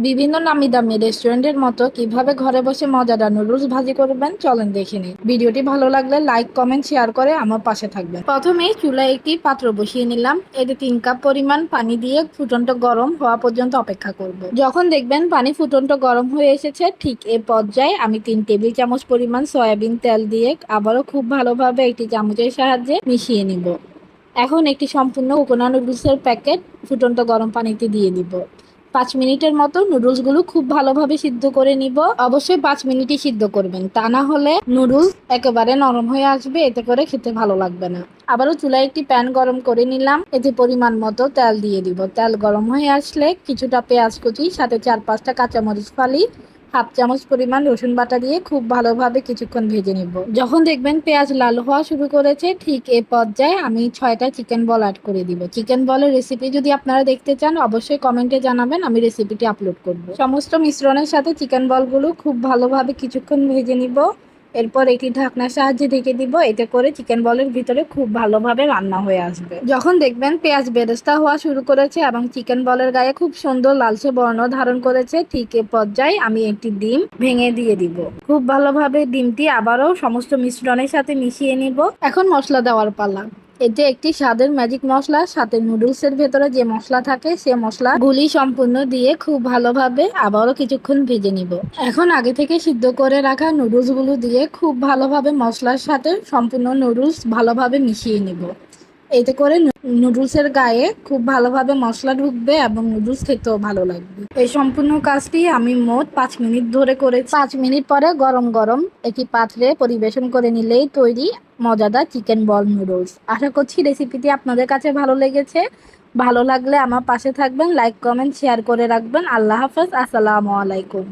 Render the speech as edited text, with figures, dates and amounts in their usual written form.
বিভিন্ন নামি দামি রেস্টুরেন্টের মতো কিভাবে ঘরে বসে মজাদার নুডলস ভাজি করবেন চলেন দেখে নিন। ভিডিওটি ভালো লাগলে লাইক কমেন্ট শেয়ার করে আমার পাশে থাকবেন। প্রথমেই চুলায় একটি পাত্র বসিয়ে নিলাম। এতে 3 কাপ পরিমাণ পানি দিয়ে ফুটন্ত গরম হওয়া পর্যন্ত অপেক্ষা করব। যখন দেখবেন পানি ফুটন্ত গরম হয়ে এসেছে, ঠিক এ পর্যায়ে আমি 3 টেবিল চামচ পরিমাণ সয়াবিন তেল দিয়ে আবারও খুব ভালোভাবে একটি চামচের সাহায্যে মিশিয়ে নিব। এখন একটি সম্পূর্ণ কোকোনা নুডলসের প্যাকেট ফুটন্ত গরম পানিতে দিয়ে দিব। 5 মিনিটের মতো নুডলসগুলো খুব ভালোভাবে সিদ্ধ করে নিব। অবশ্যই 5 মিনিটই সিদ্ধ করবেন, তা না হলে নুডলস একেবারে নরম হয়ে আসবে, এতে করে খেতে ভালো লাগবে না। আবারও চুলায় একটি প্যান গরম করে নিলাম। এতে পরিমাণ মতো তেল দিয়ে দিব। তেল গরম হয়ে আসলে কিছুটা পেঁয়াজ কুচি, সাথে 4-5টা কাঁচামরিচ ফালি, 1/2 চামচ পরিমাণ রসুন বাটা দিয়ে খুব ভালোভাবে কিছুক্ষণ ভেজে নিব। যখন দেখবেন পেঁয়াজ লাল হওয়া শুরু করেছে, ঠিক এ পর্যায়ে আমি 6টা চিকেন বল অ্যাড করে দিব। চিকেন বলের রেসিপি যদি আপনারা দেখতে চান অবশ্যই কমেন্টে জানাবেন, আমি রেসিপিটি আপলোড করব। সমস্ত মিশ্রণের সাথে চিকেন বলগুলো খুব ভালোভাবে কিছুক্ষণ ভেজে নিব। এরপর একটি ঢাকনার সাহায্যে ঢেকে দিব। এতে করে চিকেন বলের ভিতরে খুব ভালোভাবে রান্না হয়ে আসবে। যখন দেখবেন পেঁয়াজ বেরেস্তা হওয়া শুরু করেছে এবং চিকেন বলের গায়ে খুব সুন্দর লালচে বর্ণ ধারণ করেছে, ঠিক এ পর্যায়ে আমি একটি ডিম ভেঙে দিয়ে দিব। খুব ভালোভাবে ডিমটি আবারও সমস্ত মিশ্রণের সাথে মিশিয়ে নিব। এখন মশলা দেওয়ার পালা। এতে একটি স্বাদের ম্যাজিক মশলা, সাথে নুডলসের ভেতরে যে মশলা থাকে সে মশলা গুলি সম্পূর্ণ দিয়ে খুব ভালোভাবে আবারও কিছুক্ষণ ভেজে নিব। এখন আগে থেকে সিদ্ধ করে রাখা নুডলসগুলো দিয়ে খুব ভালোভাবে মশলার সাথে সম্পূর্ণ নুডলস ভালোভাবে মিশিয়ে নিব। এতে করে নুডলসের গায়ে খুব ভালোভাবে মশলা ঢুকবে এবং নুডলস খেতেও ভালো লাগবে। এই সম্পূর্ণ কাজটি আমি মোট 5 মিনিট ধরে করেছি। 5 মিনিট পরে গরম গরম একটি পাত্রে পরিবেশন করে নিলেই তৈরি মজাদার চিকেন বল নুডলস। আশা করছি রেসিপিটি আপনাদের কাছে ভালো লেগেছে। ভালো লাগলে আমার পাশে থাকবেন, লাইক কমেন্ট শেয়ার করে রাখবেন। আল্লাহ হাফেজ, আসসালামু আলাইকুম।